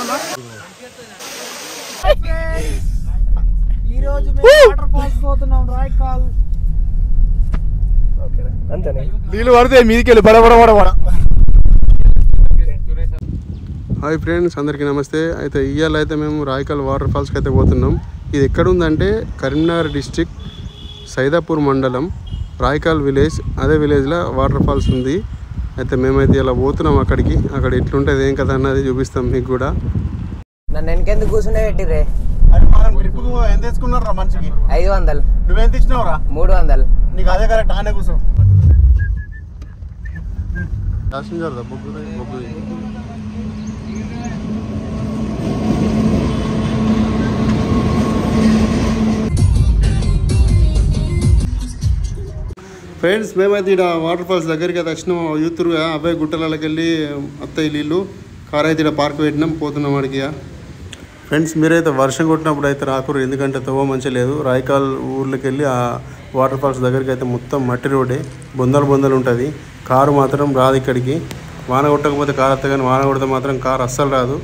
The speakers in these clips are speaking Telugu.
ఈ రోజు మేము వాటర్ ఫాల్స్ పోతున్నాం రాయకాల్. అంతేనే నీళ్ళు పడితే మీదికెళ్ళి బడబడ. హాయ్ ఫ్రెండ్స్, అందరికీ నమస్తే. అయితే ఇవాళ అయితే మేము రాయకాల్ వాటర్ ఫాల్స్కి అయితే పోతున్నాం. ఇది ఎక్కడ ఉందంటే కరీంనగర్ డిస్ట్రిక్ట్ సైదాపూర్ మండలం రాయకాల్ విలేజ్. అదే విలేజ్లో వాటర్ ఫాల్స్ ఉంది. అయితే మేమైతే ఇలా పోతున్నాం అక్కడికి. అక్కడ ఎట్లుంటుంది ఏం కదా అన్నది చూపిస్తాం మీకు కూడా. నన్ను వెనకెందుకు కూర్చుండే పెట్టిర్రే? ఎంత తెచ్చుకున్నారా మనిషికి? 500. నువ్వేం తెచ్చినావురా? 300. నీకు అదే కరెక్ట్. ఆనే కూర్చో. ఫ్రెండ్స్, మేమైతే ఇక్కడ వాటర్ ఫాల్స్ దగ్గరికి అయితే వచ్చినాం. యూత్రుగా అబ్బాయి గుట్టలకి వెళ్ళి అత్తయ్య నీళ్ళు కార్ అయితే ఇక్కడ పార్క్ పెట్టినాం, పోతున్నాం అడిగి. ఫ్రెండ్స్, మీరైతే వర్షం కొట్టినప్పుడు అయితే రాకూరు, ఎందుకంటే తవ్వ మంచిగా లేదు. రాయకాల్ ఊర్లోకి వెళ్ళి ఆ వాటర్ ఫాల్స్ దగ్గరికి అయితే మొత్తం మట్టి రోడ్డే, బొందలు ఉంటుంది. కారు మాత్రం రాదు ఇక్కడికి. వాన కొట్టకపోతే కారు వస్తుంది, కానీ వాన కొడితే మాత్రం కారు అస్సలు రాదు.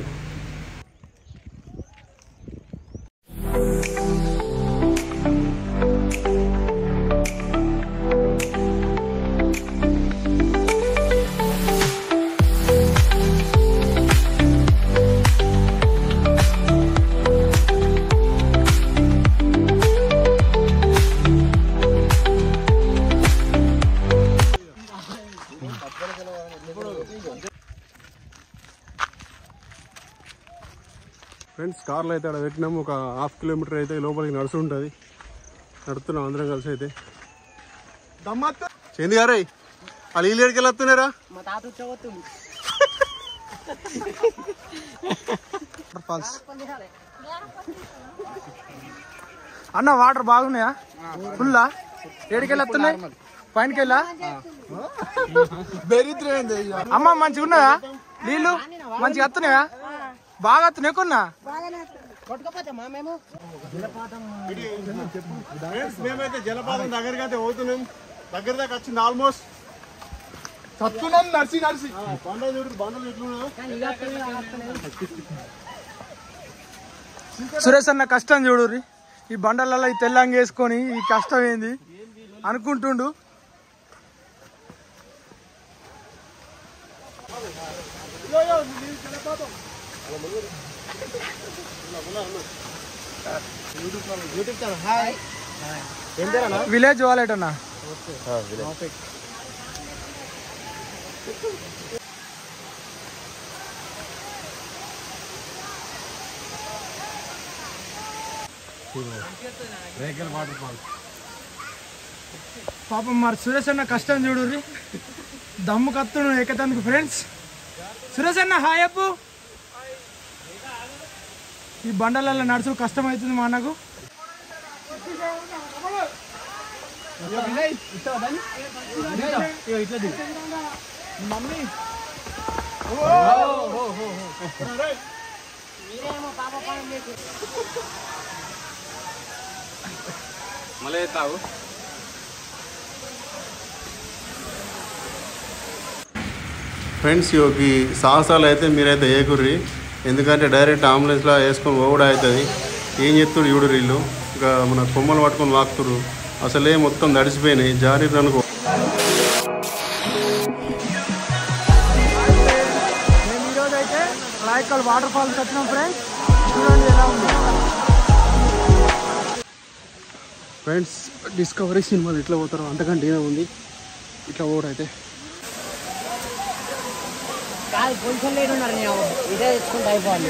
ఫ్రెండ్స్, కార్లో అయితే అక్కడ పెట్టినాము. ఒక 1/2 కిలోమీటర్ అయితే లోపలికి నడుస్తూ ఉంటుంది. నడుస్తున్నాం అందరం కలిసి. అయితే చెంది గారే వాళ్ళు ఇల్లు ఎడికి వెళ్ళొస్తున్నారా? అన్న వాటర్ బాగున్నాయా? ఫుల్లా? ఏడికెళ్ళి వస్తున్నాయి? పైనకి వెళ్ళా? అమ్మ మంచిగా ఉన్నాయా నీళ్ళు? మంచిగా వస్తున్నాయా? బాగా వస్తున్నాయి. కొన్నా మేమైతే జలపాతం దగ్గరికి అయితే పోతున్నాం. దగ్గర దాకా వచ్చింది ఆల్మోస్ట్. చస్తున్నాం నడిచి బండలు ఎట్లున్నా. సురేష్ అన్న కష్టం చూడుర్రి. ఈ బండలలో ఈ తెల్లంగా వేసుకొని ఈ కష్టం ఏంది అనుకుంటుండు. విలేజ్ వాలెట్ అన్న. పాపం మరి సురేష్ అన్న కష్టం చూడుర్రి. దమ్ము కత్తుడు ఎక్కతందుకు. ఫ్రెండ్స్, సురేష్ అన్న హాయ్ అప్పు. ఈ బండలలో నడుచు కష్టం అవుతుంది మా అన్నకు. మమ్మీ మళ్ళీ తాగు. ఫ్రెండ్స్, ఈ సాహసాలు అయితే మీరైతే ఏకుర్రి, ఎందుకంటే డైరెక్ట్ అంబులెన్స్లో వేసుకొని పోవడా అవుతుంది. ఏం చెప్తుడు చూడు వీళ్ళు. ఇంకా మన కొమ్మలు పట్టుకొని వాకుతురు. అసలే మొత్తం నడిచిపోయినాయి, జారీ అనుకో. మేము ఈరోజు అయితే రాయకాల్ వాటర్ ఫాల్స్ వచ్చినాం. ఫ్రెండ్స్, చూడండి ఎలా ఉంది. ఫ్రెండ్స్, డిస్కవరీ సినిమాలు ఇట్లా పోతారు, అంతకంటే ఏదో ఉంది ఇట్లా పోవడైతే. కొంచెం లేట్ ఉన్నారు. ఇదే తెచ్చుకుంటే అయిపోవాలి.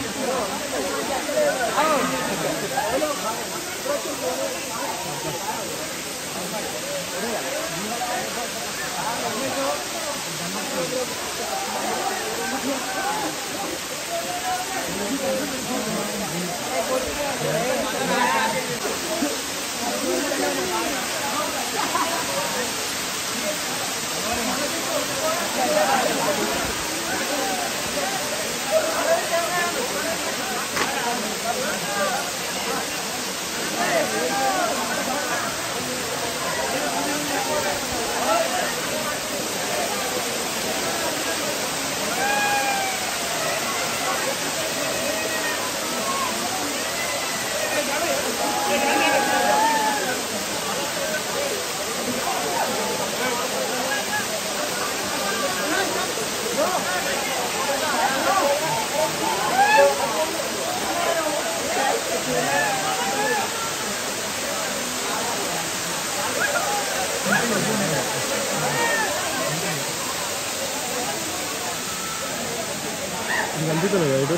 కనిపిస్తుంది ఇటు